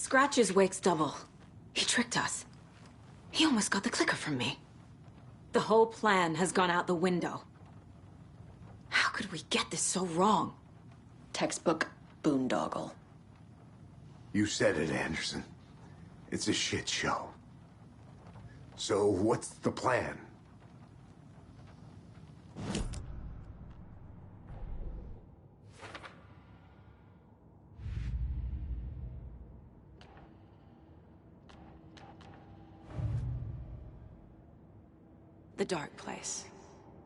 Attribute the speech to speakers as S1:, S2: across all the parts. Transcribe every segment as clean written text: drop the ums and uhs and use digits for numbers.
S1: Scratch is Wake's double. He tricked us. He almost got the clicker from me. The whole plan has gone out the window. How could we get this so wrong?
S2: Textbook boondoggle.
S3: You said it, Anderson. It's a shit show. So what's the plan?
S1: The dark place.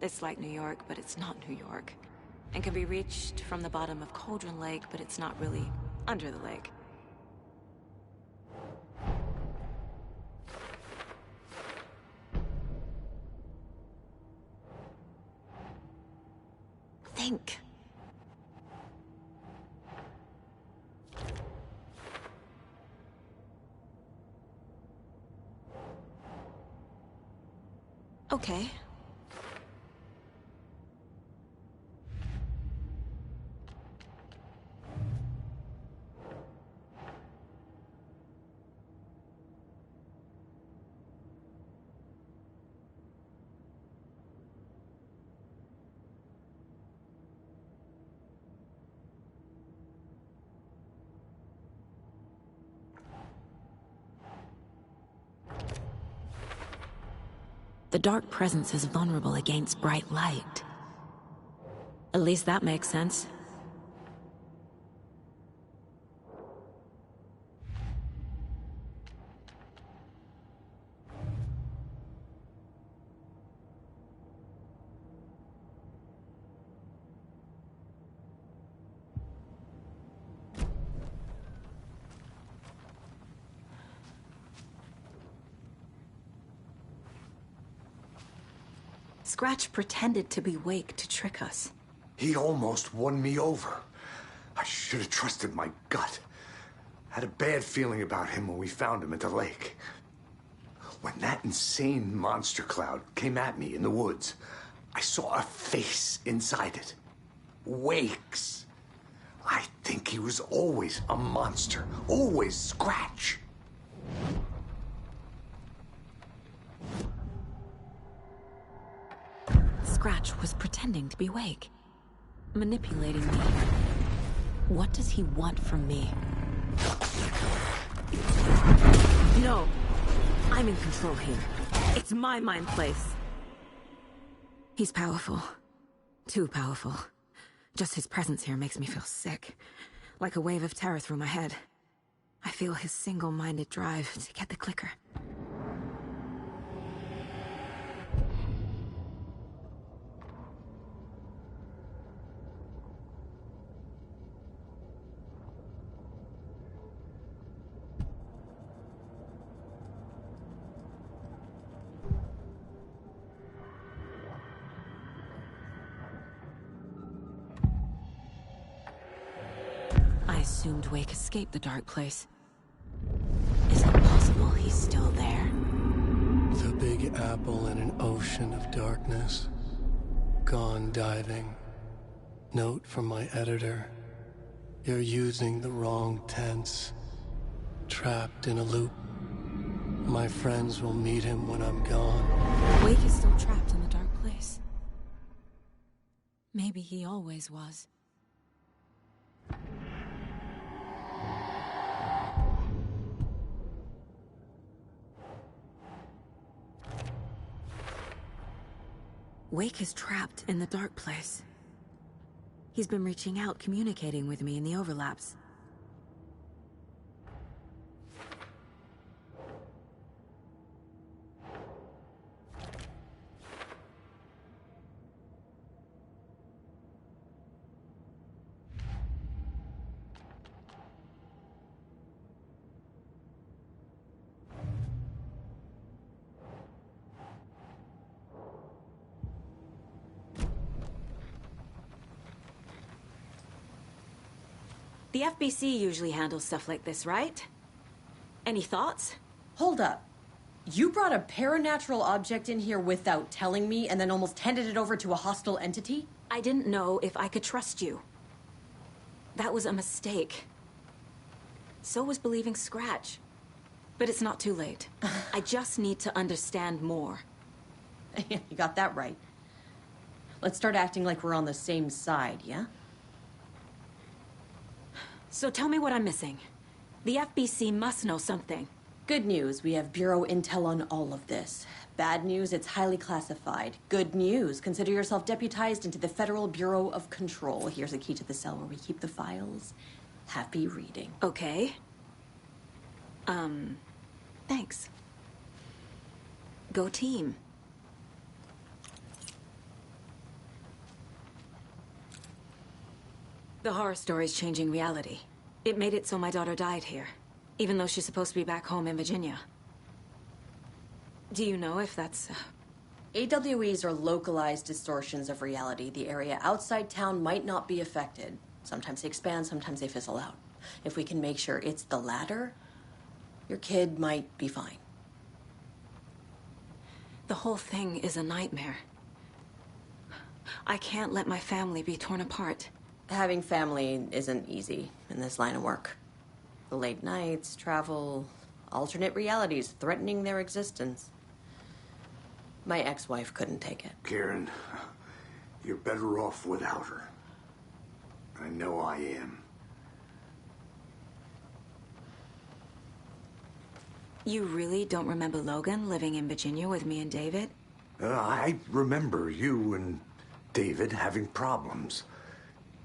S1: It's like New York, but it's not New York. And can be reached from the bottom of Cauldron Lake, but it's not really under the lake. Think. Okay. The dark presence is vulnerable against bright light. At least that makes sense. Scratch pretended to be Wake to trick us.
S3: He almost won me over. I should have trusted my gut. Had a bad feeling about him when we found him at the lake. When that insane monster cloud came at me in the woods, I saw a face inside it. Wake's. I think he was always a monster. Always Scratch.
S1: Scratch was pretending to be Wake. Manipulating me. What does he want from me? No. I'm in control here. It's my mind place. He's powerful. Too powerful. Just his presence here makes me feel sick. Like a wave of terror through my head. I feel his single-minded drive to get the clicker. I assumed Wake escaped the dark place. Is it possible he's still there?
S4: The Big Apple in an ocean of darkness. Gone diving. Note from my editor. You're using the wrong tense. Trapped in a loop. My friends will meet him when I'm gone.
S1: Wake is still trapped in the dark place. Maybe he always was. Wake is trapped in the dark place. He's been reaching out, communicating with me in the overlaps. The FBC usually handles stuff like this, right? Any thoughts?
S2: Hold up. You brought a paranatural object in here without telling me and then almost handed it over to a hostile entity?
S1: I didn't know if I could trust you. That was a mistake. So was believing Scratch. But it's not too late. I just need to understand more.
S2: You got that right. Let's start acting like we're on the same side, yeah?
S1: So tell me what I'm missing. The FBC must know something.
S2: Good news, we have Bureau intel on all of this. Bad news, it's highly classified. Good news, consider yourself deputized into the Federal Bureau of Control. Here's a key to the cell where we keep the files. Happy reading.
S1: Okay. Thanks. Go team. The horror story's changing reality. It made it so my daughter died here, even though she's supposed to be back home in Virginia. Do you know if that's...
S2: AWEs are localized distortions of reality. The area outside town might not be affected. Sometimes they expand, sometimes they fizzle out. If we can make sure it's the latter, your kid might be fine.
S1: The whole thing is a nightmare. I can't let my family be torn apart.
S2: Having family isn't easy in this line of work. The late nights, travel, alternate realities threatening their existence. My ex-wife couldn't take it.
S3: Karen, you're better off without her. I know I am.
S1: You really don't remember Logan living in Virginia with me and David?
S3: I remember you and David having problems.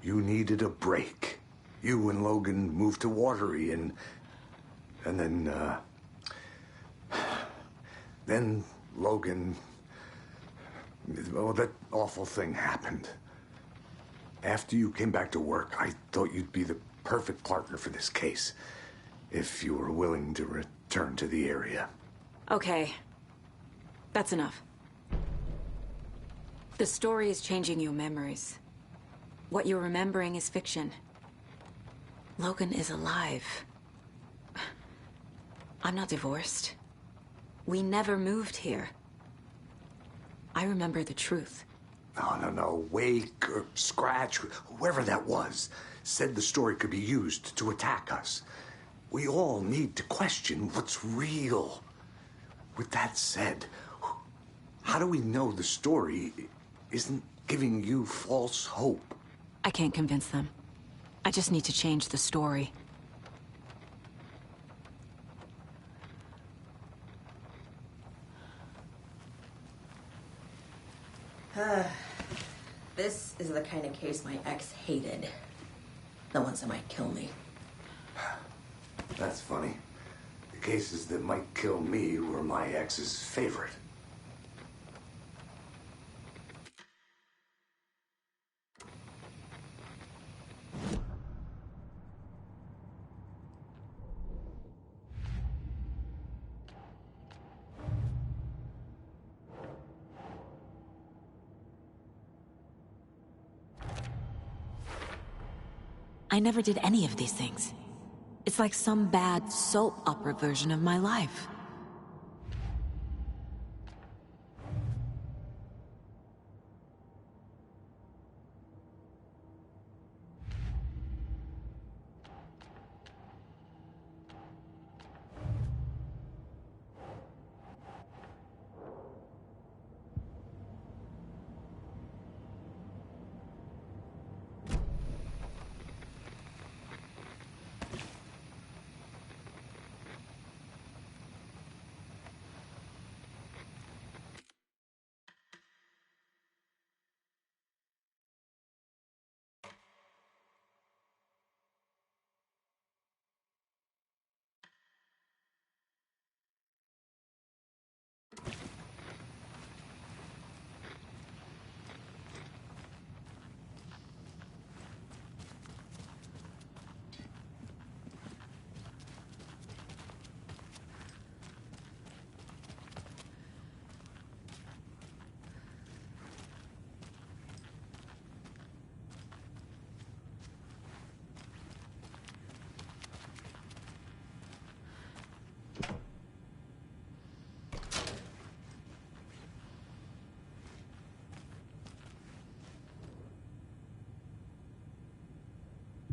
S3: You needed a break. You and Logan moved to Watery and then Logan, well, that awful thing happened. After you came back to work, I thought you'd be the perfect partner for this case, if you were willing to return to the area.
S1: Okay. That's enough. The story is changing your memories. What you're remembering is fiction. Logan is alive. I'm not divorced. We never moved here. I remember the truth.
S3: No. Wake or Scratch, whoever that was, said the story could be used to attack us. We all need to question what's real. With that said, how do we know the story isn't giving you false hope?
S1: I can't convince them. I just need to change the story.
S2: This is the kind of case my ex hated. The ones that might kill me.
S3: That's funny. The cases that might kill me were my ex's favorite.
S1: I never did any of these things. It's like some bad soap opera version of my life.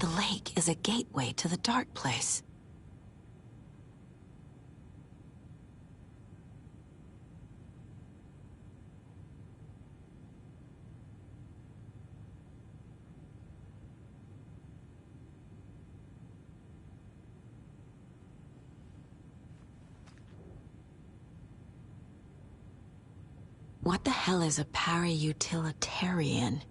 S1: The lake is a gateway to the dark place. What the hell is a para-utilitarian?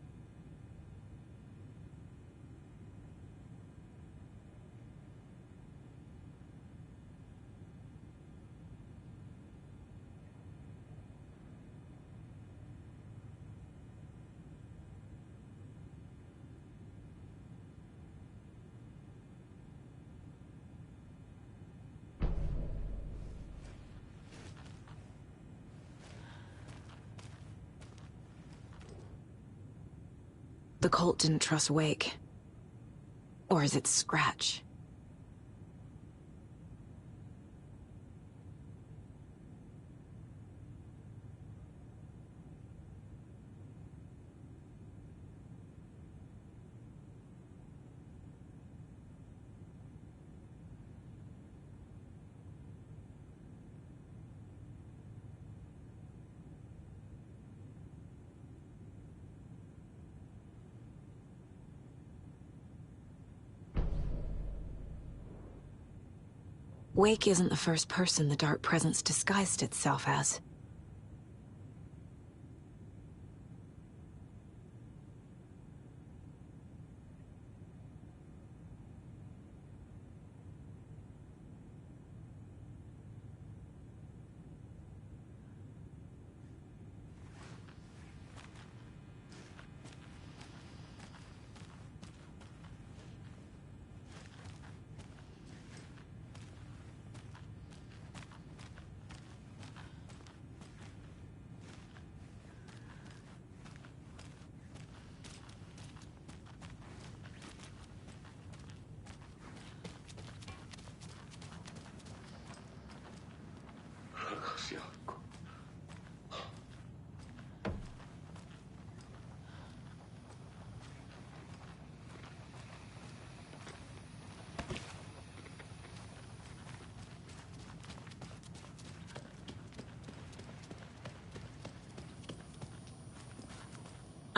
S1: The cult didn't trust Wake. Or is it Scratch? Wake isn't the first person the dark presence disguised itself as.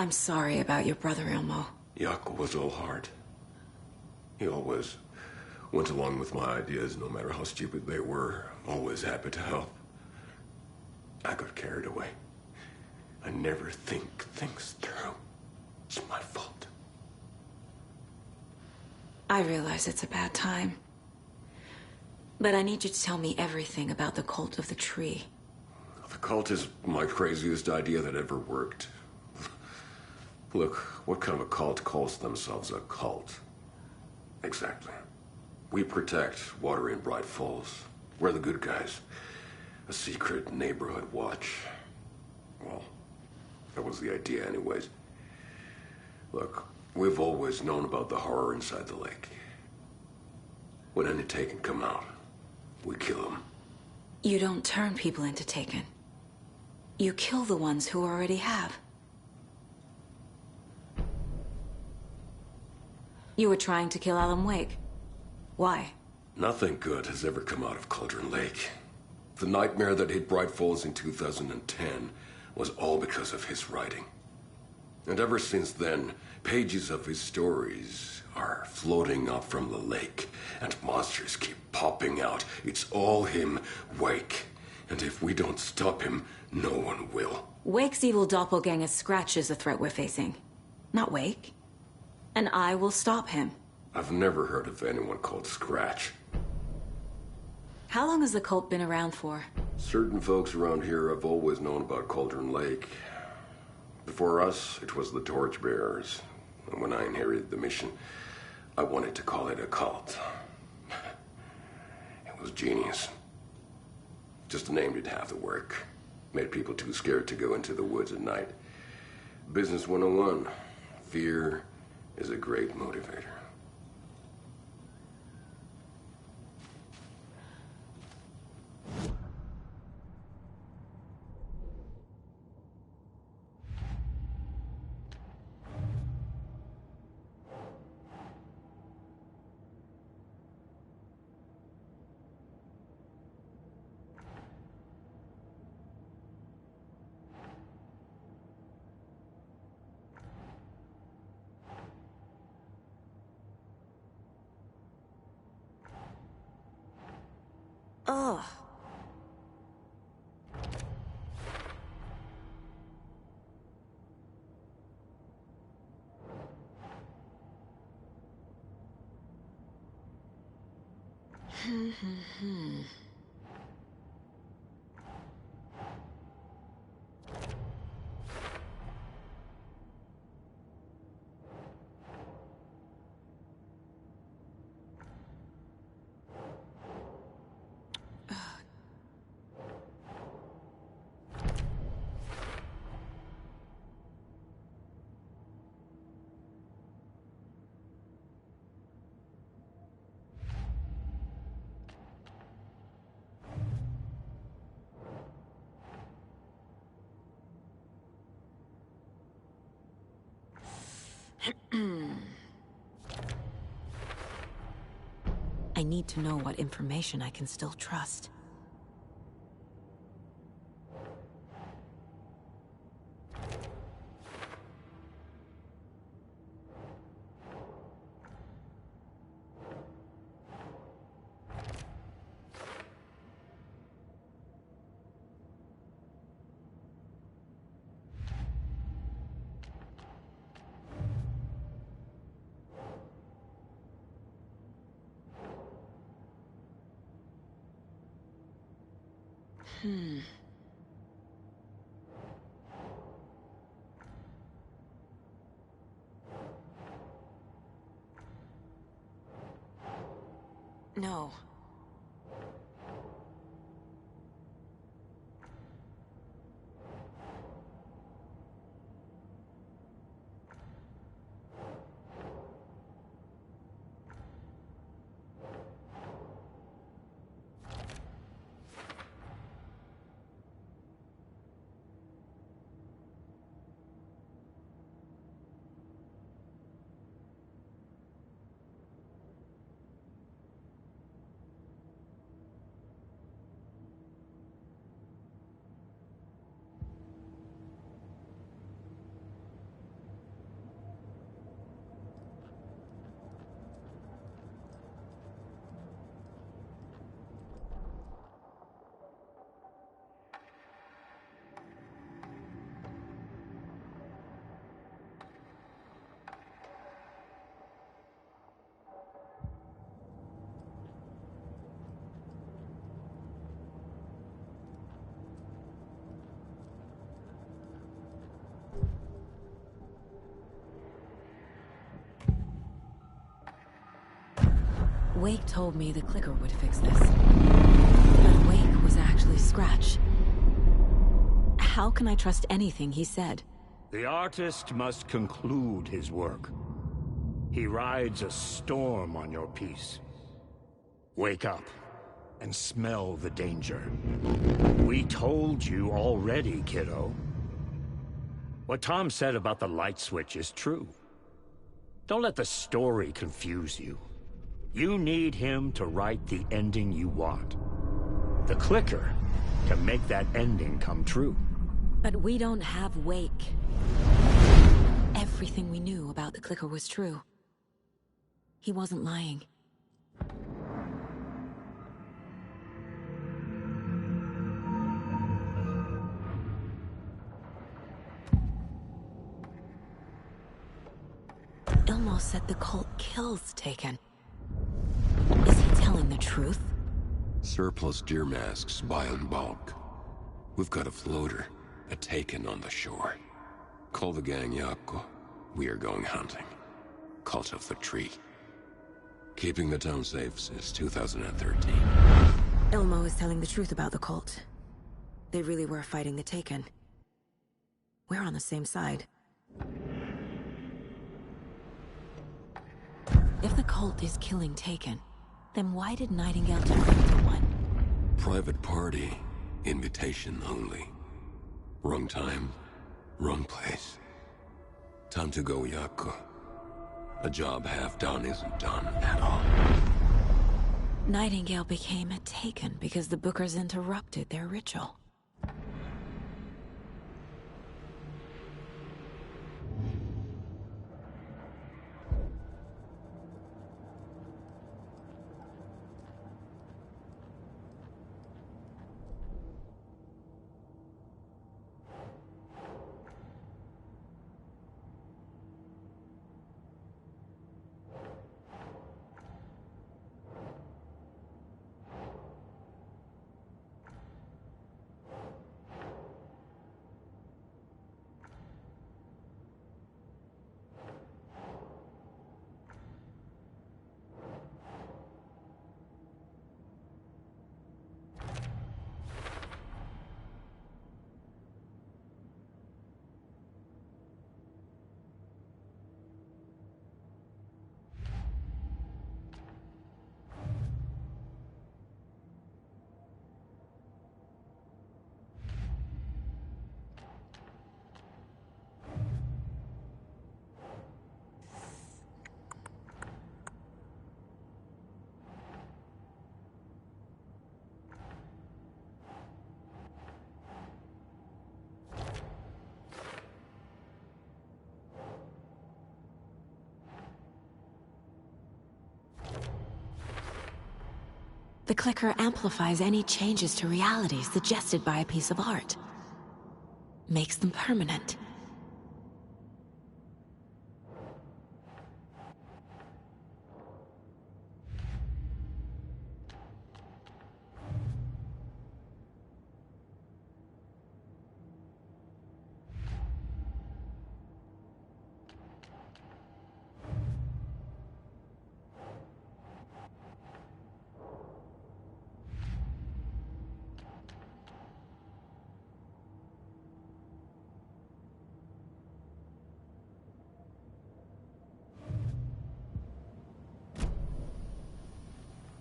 S1: I'm sorry about your brother, Ilmo.
S5: Jaakko was all heart. He always went along with my ideas, no matter how stupid they were. Always happy to help. I got carried away. I never think things through. It's my fault.
S1: I realize it's a bad time. But I need you to tell me everything about the cult of the tree.
S5: The cult is my craziest idea that ever worked. Look, what kind of a cult calls themselves a cult? Exactly. We protect water in Bright Falls. We're the good guys. A secret neighborhood watch. Well, that was the idea anyways. Look, we've always known about the horror inside the lake. When any Taken come out, we kill them.
S1: You don't turn people into Taken. You kill the ones who already have. You were trying to kill Alan Wake. Why?
S5: Nothing good has ever come out of Cauldron Lake. The nightmare that hit Bright Falls in 2010 was all because of his writing. And ever since then, pages of his stories are floating up from the lake, and monsters keep popping out. It's all him, Wake. And if we don't stop him, no one will.
S1: Wake's evil doppelganger Scratch is the threat we're facing, not Wake. And I will stop him.
S5: I've never heard of anyone called Scratch.
S1: How long has the cult been around for?
S5: Certain folks around here have always known about Cauldron Lake. Before us, it was the Torchbearers. And when I inherited the mission, I wanted to call it a cult. It was genius. Just the name did half the work. Made people too scared to go into the woods at night. Business 101. Fear is a great motivator.
S1: I need to know what information I can still trust. No. Wake told me the clicker would fix this. But Wake was actually Scratch. How can I trust anything he said?
S6: The artist must conclude his work. He rides a storm on your piece. Wake up and smell the danger. We told you already, kiddo. What Tom said about the light switch is true. Don't let the story confuse you. You need him to write the ending you want. The clicker can make that ending come true.
S1: But we don't have Wake. Everything we knew about the clicker was true. He wasn't lying. Ilmo said the cult kills Taken. Is he telling the truth?
S5: Surplus deer masks buy in bulk. We've got a floater, a Taken on the shore. Call the gang Yako. We are going hunting. Cult of the Tree. Keeping the town safe since 2013.
S1: Ilmo is telling the truth about the cult. They really were fighting the Taken. We're on the same side. If the cult is killing Taken, then why did Nightingale turn into one?
S5: Private party. Invitation only. Wrong time. Wrong place. Time to go, Yako. A job half done isn't done at all.
S1: Nightingale became a Taken because the Bookers interrupted their ritual. The clicker amplifies any changes to reality suggested by a piece of art. Makes them permanent.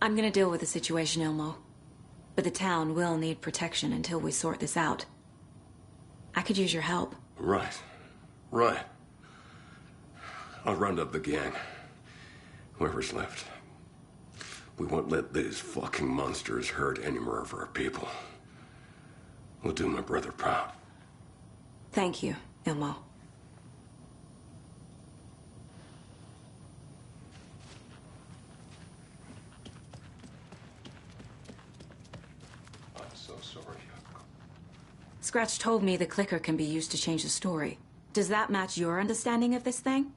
S1: I'm gonna deal with the situation, Ilmo. But the town will need protection until we sort this out. I could use your help.
S5: Right. Right. I'll round up the gang. Whoever's left. We won't let these fucking monsters hurt any more of our people. We'll do my brother proud.
S1: Thank you, Ilmo.
S5: So sorry.
S1: Scratch told me the clicker can be used to change the story. Does that match your understanding of this thing?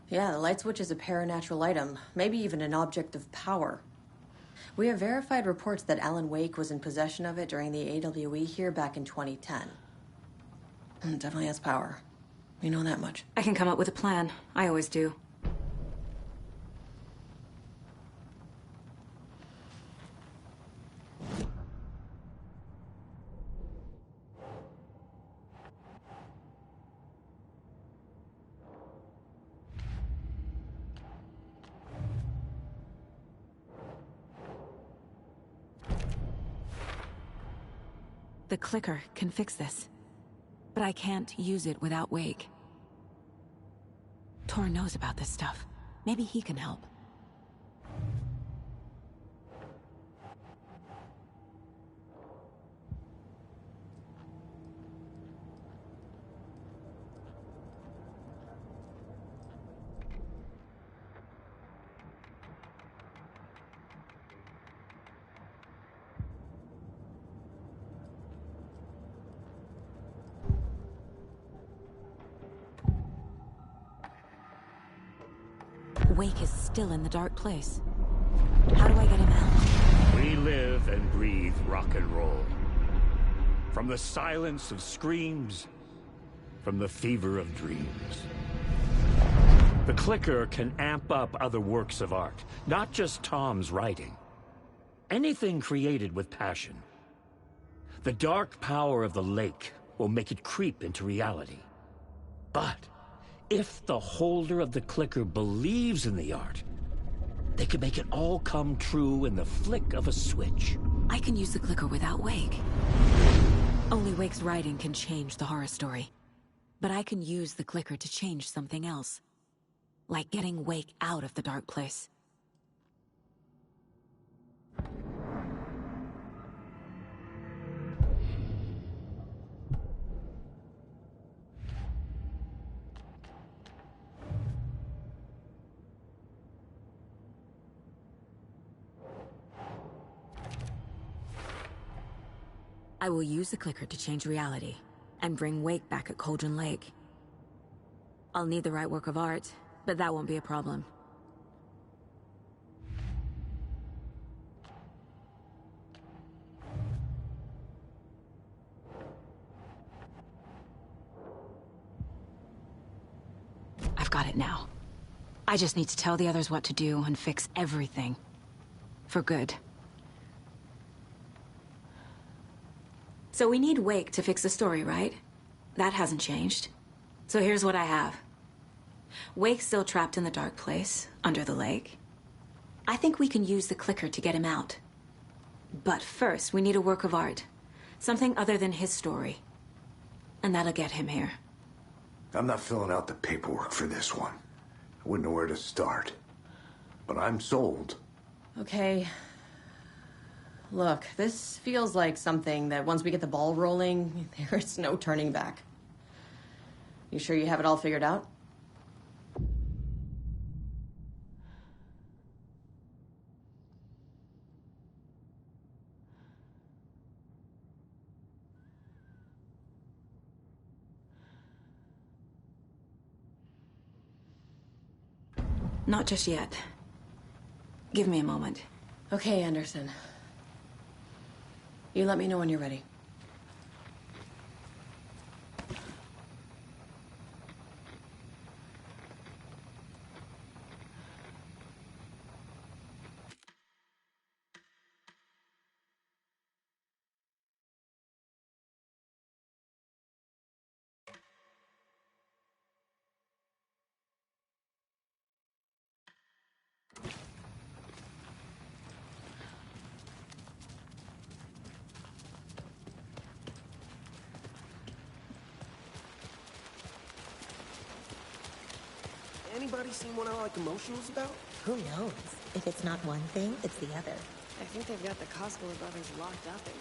S2: Yeah, the light switch is a paranatural item, maybe even an object of power. We have verified reports that Alan Wake was in possession of it during the AWE here back in 2010. It definitely has power. We know that much.
S1: I can come up with a plan. I always do. The clicker can fix this. But I can't use it without Wake. Tor knows about this stuff. Maybe he can help. Wake is still in the dark place. How do I get him out?
S6: We live and breathe rock and roll. From the silence of screams, from the fever of dreams. The clicker can amp up other works of art, not just Tom's writing. Anything created with passion. The dark power of the lake will make it creep into reality. But if the holder of the clicker believes in the art, they can make it all come true in the flick of a switch.
S1: I can use the clicker without Wake. Only Wake's writing can change the horror story. But I can use the clicker to change something else. Like getting Wake out of the dark place. I will use the clicker to change reality, and bring Wake back at Cauldron Lake. I'll need the right work of art, but that won't be a problem. I've got it now. I just need to tell the others what to do and fix everything. For good. So we need Wake to fix the story, right? That hasn't changed. So here's what I have. Wake's still trapped in the dark place, under the lake. I think we can use the clicker to get him out. But first, we need a work of art. Something other than his story. And that'll get him here.
S3: I'm not filling out the paperwork for this one. I wouldn't know where to start. But I'm sold.
S2: Okay. Look, this feels like something that once we get the ball rolling, there's no turning back. You sure you have it all figured out?
S1: Not just yet. Give me a moment.
S2: Okay, Anderson. You let me know when you're ready.
S7: Anybody seen what I like emotionals about?
S8: Who knows? If it's not one thing, it's the other.
S9: I think they've got the Cosgrove brothers locked up in.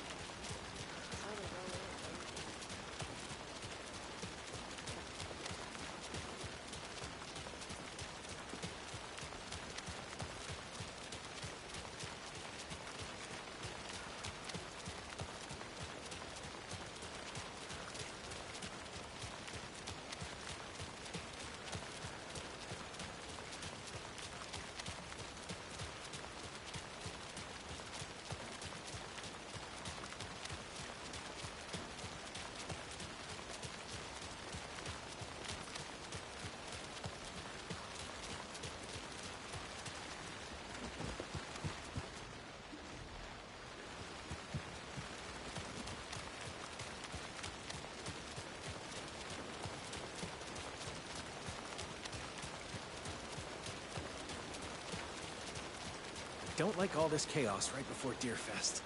S7: Don't like all this chaos right before Deerfest.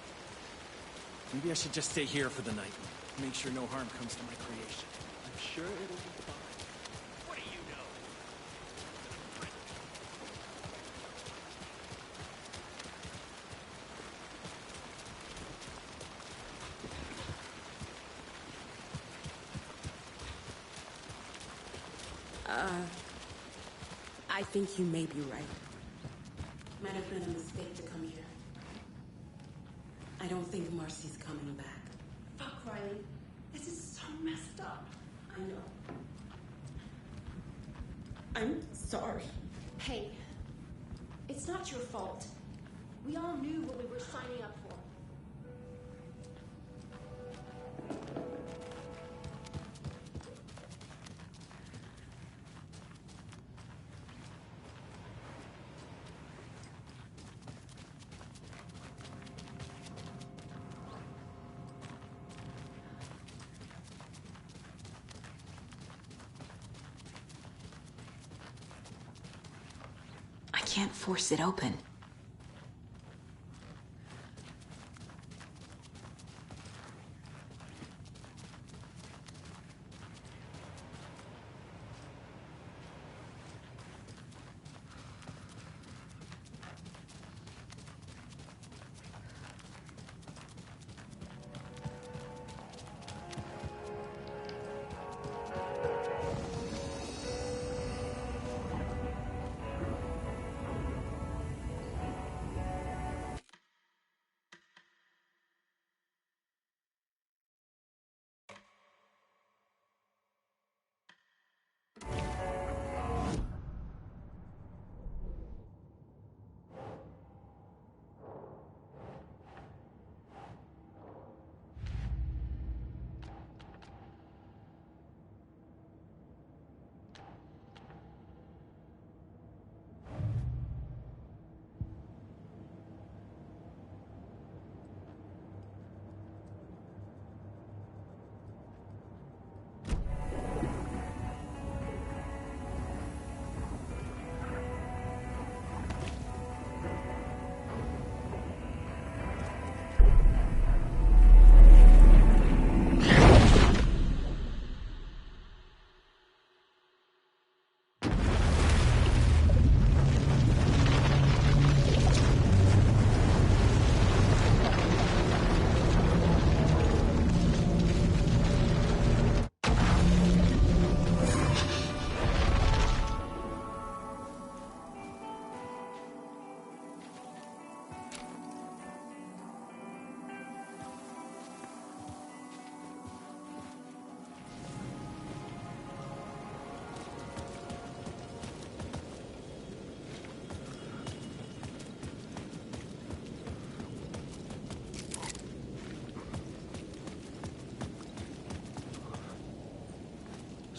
S7: Maybe I should just stay here for the night. Make sure no harm comes to my creation. I'm sure it'll be fine. What do you know?
S10: I think you may be right. Might have been a mistake to come here. I don't think Marcy's coming back. Fuck, Riley. This is so messed up. I know. I'm sorry.
S11: Hey, it's not your fault. We all knew what we were signing up for.
S1: I can't force it open.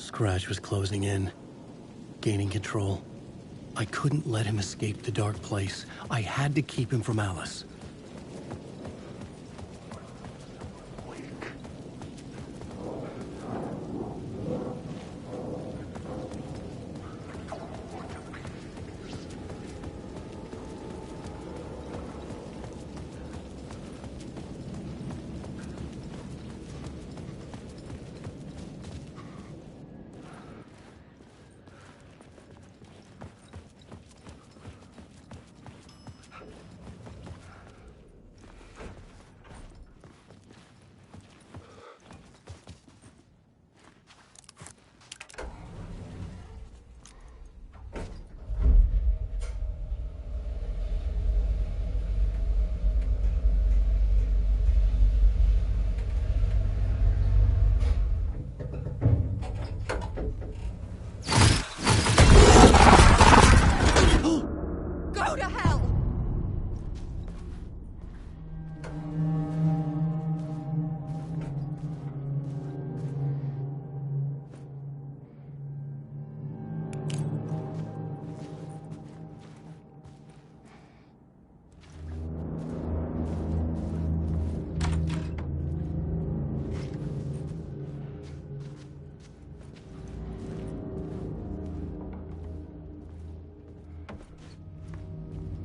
S4: Scratch was closing in, gaining control. I couldn't let him escape the dark place. I had to keep him from Alice.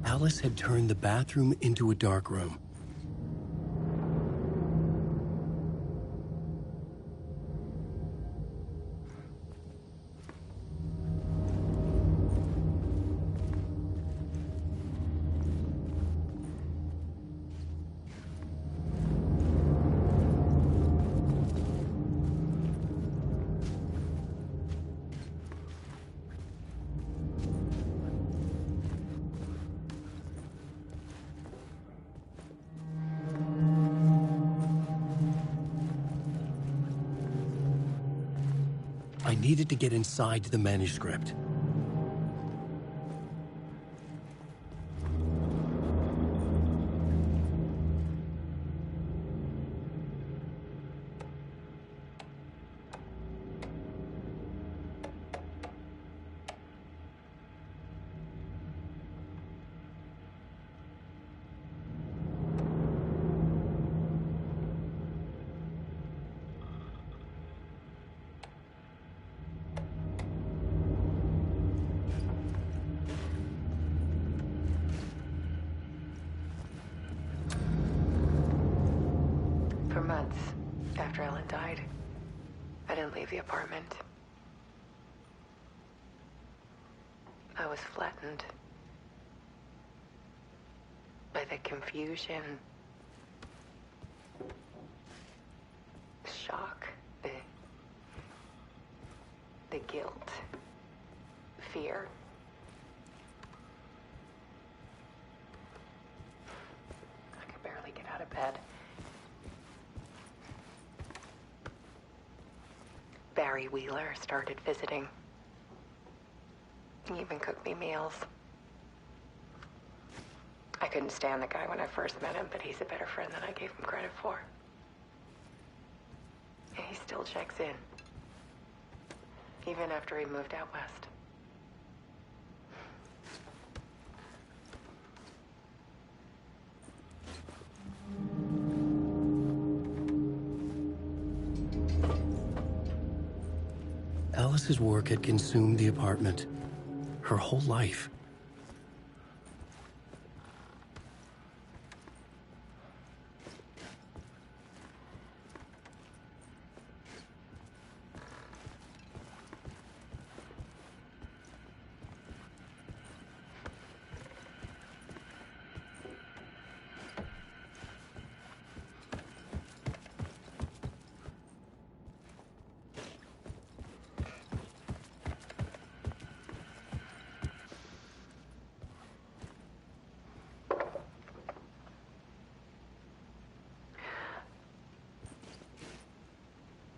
S4: Alice had turned the bathroom into a dark room. I needed to get inside the manuscript.
S12: After Alan died, I didn't leave the apartment. I was flattened by the confusion, the shock, the guilt, fear. I could barely get out of bed. Barry Wheeler started visiting. He even cooked me meals. I couldn't stand the guy when I first met him, but he's a better friend than I gave him credit for. And he still checks in, even after he moved out west.
S4: Alice's work had consumed the apartment, her whole life.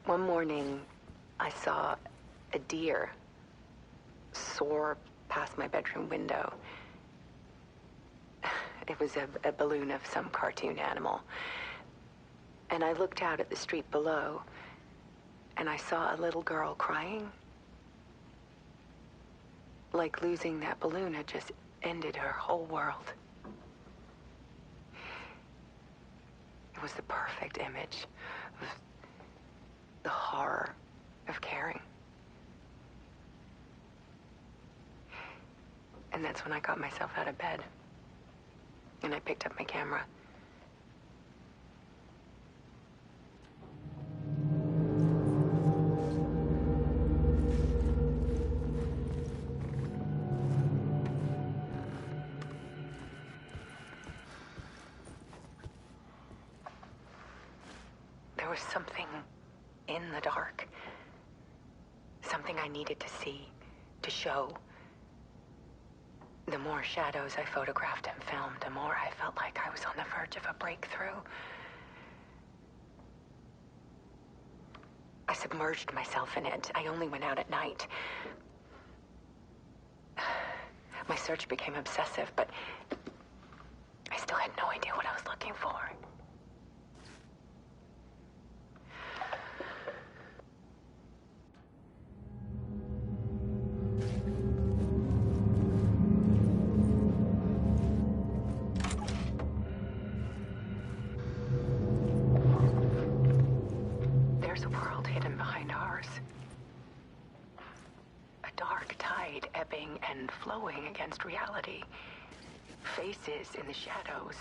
S12: One morning, I saw a deer soar past my bedroom window. It was a balloon of some cartoon animal. And I looked out at the street below, and I saw a little girl crying. Like losing that balloon had just ended her whole world. It was the perfect image of the horror of caring. And that's when I got myself out of bed. And I picked up my camera. There was something in the dark. Something I needed to see, to show. The more shadows I photographed and filmed, the more I felt like I was on the verge of a breakthrough. I submerged myself in it. I only went out at night. My search became obsessive, but I still had no idea what I was looking for. And flowing against reality. Faces in the shadows.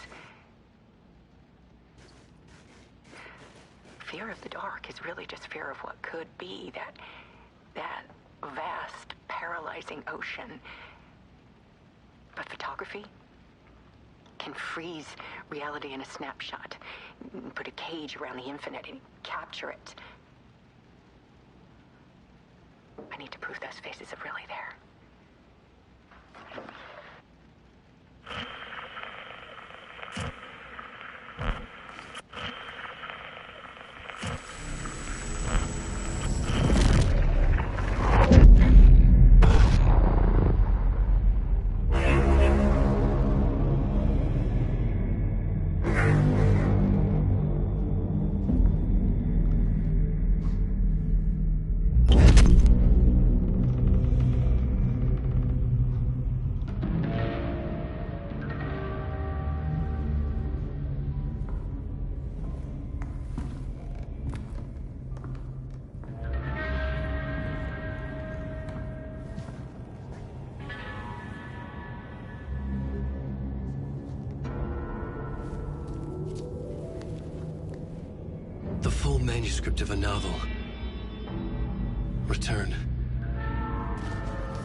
S12: Fear of the dark is really just fear of what could be, that vast, paralyzing ocean. But photography can freeze reality in a snapshot, put a cage around the infinite and capture it. I need to prove those faces are really there.
S4: Full manuscript of a novel. Return.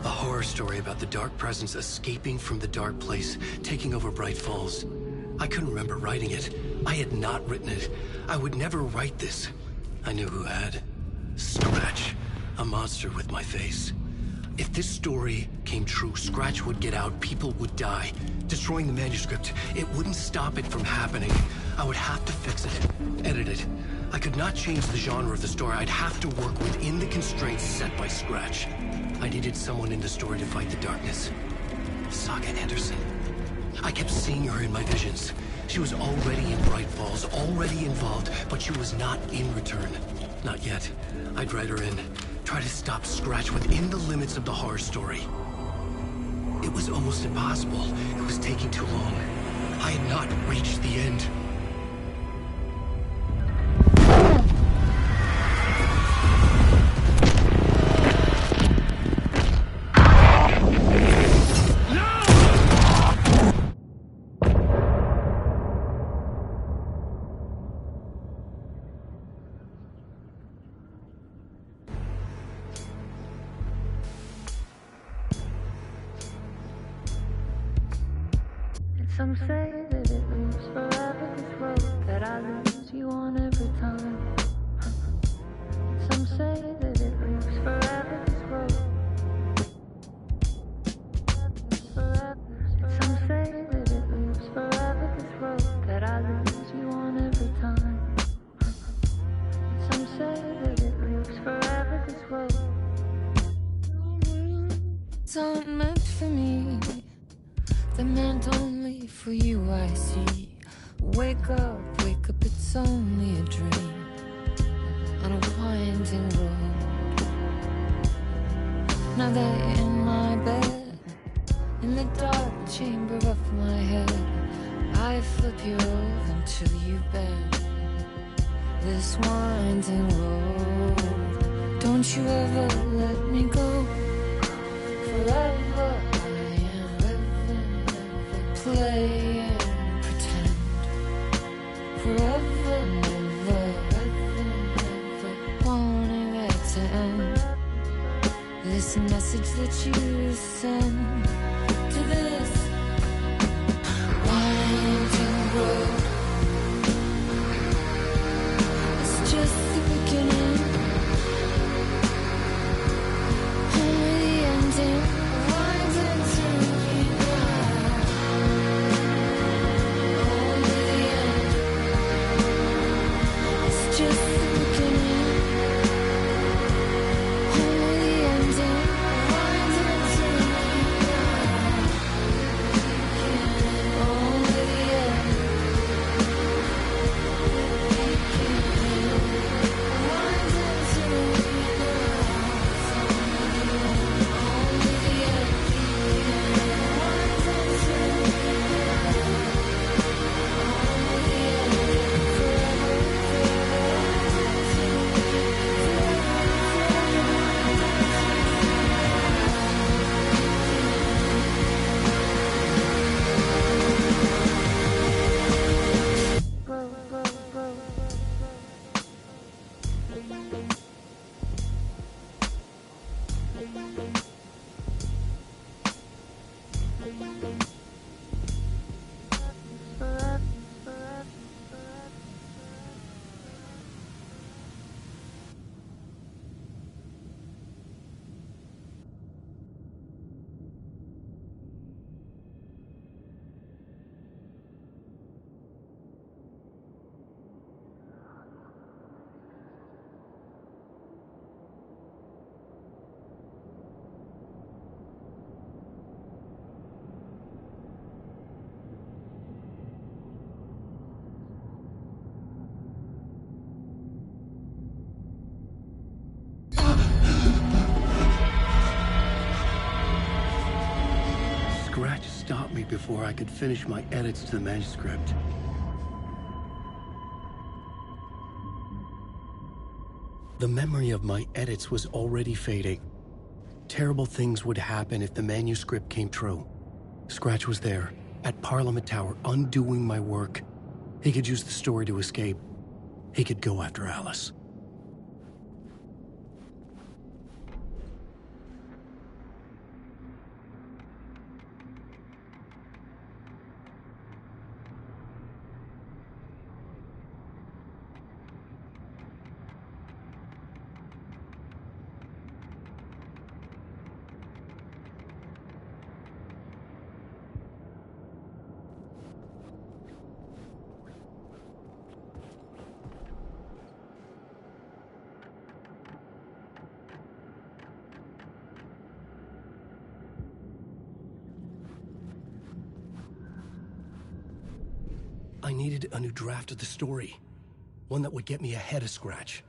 S4: A horror story about the dark presence escaping from the dark place, taking over Bright Falls. I couldn't remember writing it. I had not written it. I would never write this. I knew who had. Scratch. A monster with my face. If this story came true, Scratch would get out, people would die. Destroying the manuscript, it wouldn't stop it from happening. I would have to fix it, edit it. I could not change the genre of the story. I'd have to work within the constraints set by Scratch. I needed someone in the story to fight the darkness. Saga Anderson. I kept seeing her in my visions. She was already in Bright Falls, already involved, but she was not in Return. Not yet. I'd write her in. Try to stop Scratch within the limits of the horror story. It was almost impossible. It was taking too long. I had not reached the end.
S13: Some say that it lives forever, this road that I lose you on every time. Some say that it lives forever, this road. Some say that it lives forever, this road that I lose you on every time. Some say that it lives forever, this road. It's not meant for me. They're meant only for you, I see. Wake up, it's only a dream. on a winding road. Now they're in my bed, in the dark chamber of my head. I flip you over until you bend this winding road. Don't you ever let me go. Forever I am living, play and pretend. Forever, never, wanting it to end. This message that you send to this winding road. It's just the beginning, only the ending. Winding to me now, only the end. It's just the beginning, only the ending. Winding to me now, only the end.
S4: Scratch stopped me before I could finish my edits to the manuscript. The memory of my edits was already fading. Terrible things would happen if the manuscript came true. Scratch was there, at Parliament Tower, undoing my work. He could use the story to escape. He could go after Alice. I needed a new draft of the story. One that would get me ahead of Scratch.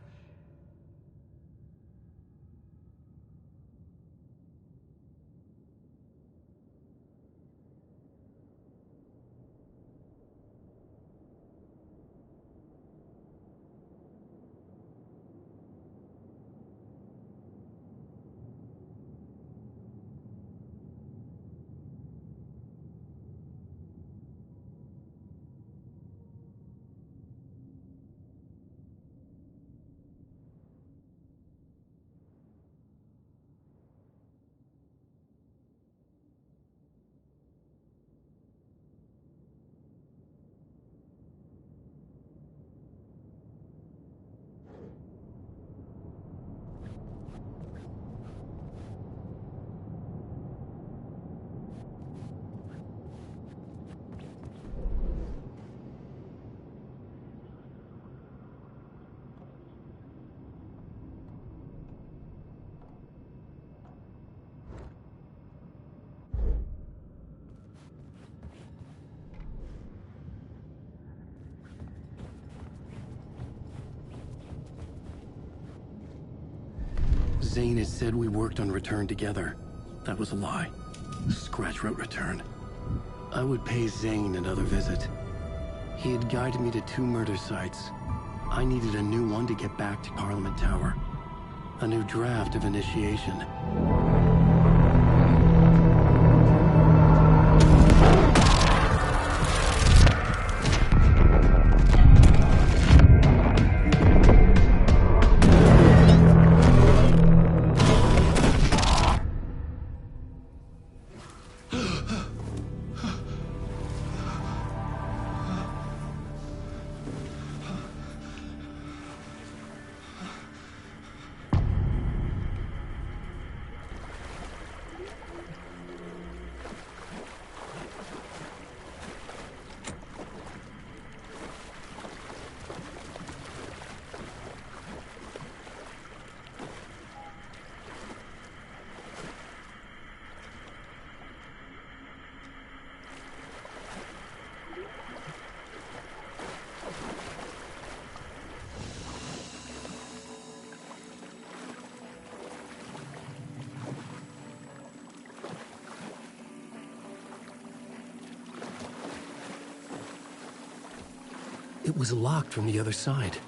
S4: Zane had said we worked on Return together. That was a lie. Scratch wrote Return. I would pay Zane another visit. He had guided me to 2 murder sites. I needed a new one to get back to Parliament Tower. A new draft of initiation. It was locked from the other side.